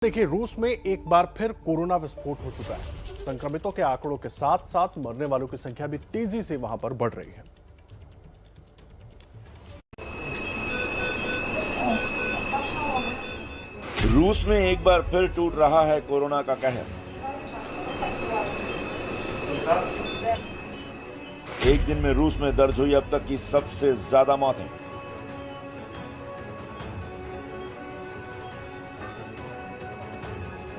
देखिए, रूस में एक बार फिर कोरोना विस्फोट हो चुका है। संक्रमितों के आंकड़ों के साथ साथ मरने वालों की संख्या भी तेजी से वहां पर बढ़ रही है। रूस में एक बार फिर टूट रहा है कोरोना का कहर। एक दिन में रूस में दर्ज हुई अब तक की सबसे ज्यादा मौतें।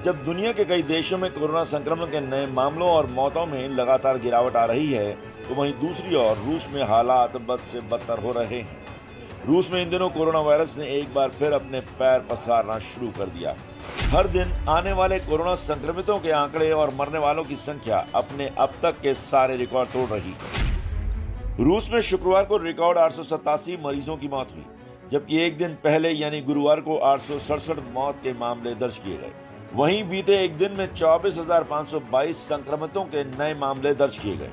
जब दुनिया के कई देशों में कोरोना संक्रमण के नए मामलों और मौतों में लगातार गिरावट आ रही है, तो वहीं दूसरी ओर रूस में हालात बद से बदतर हो रहे हैं। रूस में इन दिनों कोरोना वायरस ने एक बार फिर अपने पैर पसारना शुरू कर दिया। हर दिन आने वाले कोरोना संक्रमितों के आंकड़े और मरने वालों की संख्या अपने अब तक के सारे रिकॉर्ड तोड़ रही है। रूस में शुक्रवार को रिकॉर्ड 887 मरीजों की मौत हुई, जबकि एक दिन पहले यानी गुरुवार को 867 मौत के मामले दर्ज किए गए। वहीं बीते एक दिन में 24,522 संक्रमितों के नए मामले दर्ज किए गए,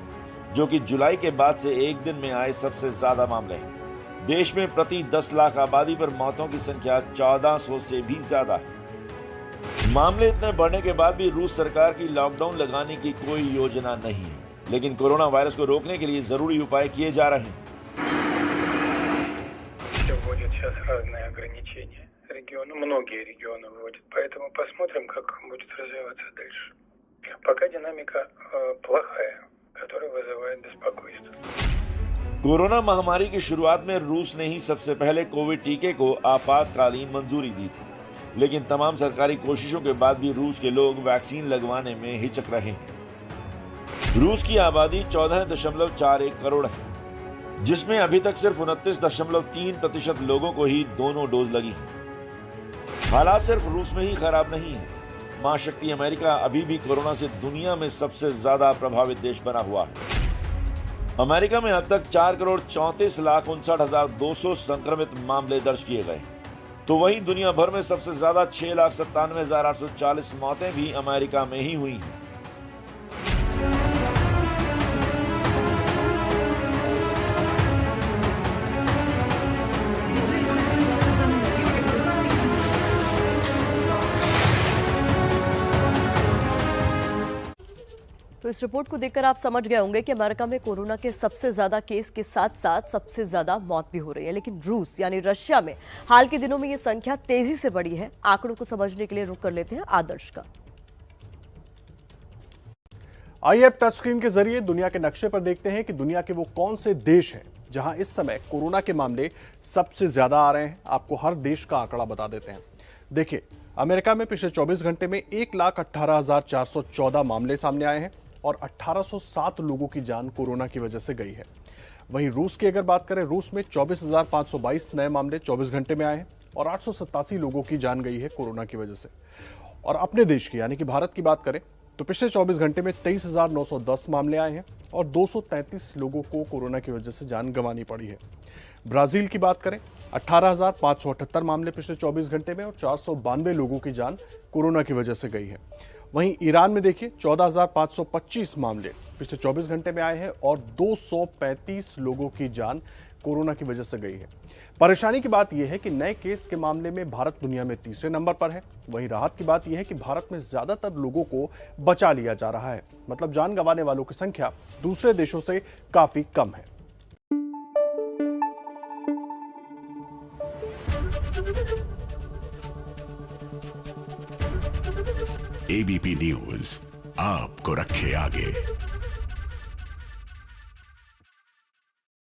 जो कि जुलाई के बाद से एक दिन में आए सबसे ज्यादा मामले हैं। देश में प्रति 10 लाख आबादी पर मौतों की संख्या 1400 से भी ज्यादा है। मामले इतने बढ़ने के बाद भी रूस सरकार की लॉकडाउन लगाने की कोई योजना नहीं है, लेकिन कोरोना वायरस को रोकने के लिए जरूरी उपाय किए जा रहे हैं। Многие регионы вводят, поэтому посмотрим, как будет развиваться дальше. Пока динамика плохая, которая вызывает беспокойство. कोरोना महामारी की शुरुआत में रूस ने ही सबसे पहले कोविड टीके को आपातकालीन मंजूरी दी थी, लेकिन तमाम सरकारी कोशिशों के बाद भी रूस के लोग वैक्सीन लगवाने में हिचक रहे हैं। रूस की आबादी 14.41 करोड़ है, जिसमें अभी तक सिर्फ 29.3% लोगों को ही दोनों डोज लगी है। हालात सिर्फ रूस में ही खराब नहीं है। महाशक्ति अमेरिका अभी भी कोरोना से दुनिया में सबसे ज्यादा प्रभावित देश बना हुआ है। अमेरिका में अब तक 4,34,59,200 संक्रमित मामले दर्ज किए गए, तो वहीं दुनिया भर में सबसे ज्यादा 6,97,840 मौतें भी अमेरिका में ही हुई हैं। तो इस रिपोर्ट को देखकर आप समझ गए होंगे कि अमेरिका में कोरोना के सबसे ज्यादा केस के साथ साथ सबसे ज्यादा मौत भी हो रही है। लेकिन रूस यानी रशिया में हाल के दिनों में ये संख्या तेजी से बढ़ी है। आंकड़ों को समझने के लिए रुक कर लेते हैं आदर्श का। आइए अब टच स्क्रीन के जरिए दुनिया के नक्शे पर देखते हैं कि दुनिया के वो कौन से देश हैं जहां इस समय कोरोना के मामले सबसे ज्यादा आ रहे हैं। आपको हर देश का आंकड़ा बता देते हैं। देखिए, अमेरिका में पिछले 24 घंटे में 1,18,414 मामले सामने आए हैं और 1807 लोगों की जान कोरोना की वजह से गई है। वहीं रूस की अगर बात करें, रूस में 24,522 नए मामले 24 घंटे में आए हैं और 887 लोगों की जान गई है कोरोना की वजह से। और अपने देश की यानी कि भारत की बात करें तो पिछले 24 घंटे में 23,910 मामले आए हैं और 233 लोगों को कोरोना की वजह से जान गंवानी पड़ी है। ब्राजील की बात करें, 18,578 मामले पिछले 24 घंटे में और 492 लोगों की जान कोरोना की वजह से गई है। वहीं ईरान में देखिए, 14,525 मामले पिछले 24 घंटे में आए हैं और 235 लोगों की जान कोरोना की वजह से गई है। परेशानी की बात यह है कि नए केस के मामले में भारत दुनिया में तीसरे नंबर पर है। वहीं राहत की बात यह है कि भारत में ज्यादातर लोगों को बचा लिया जा रहा है, मतलब जान गंवाने वालों की संख्या दूसरे देशों से काफी कम है। एबीपी न्यूज आपको रखे आगे।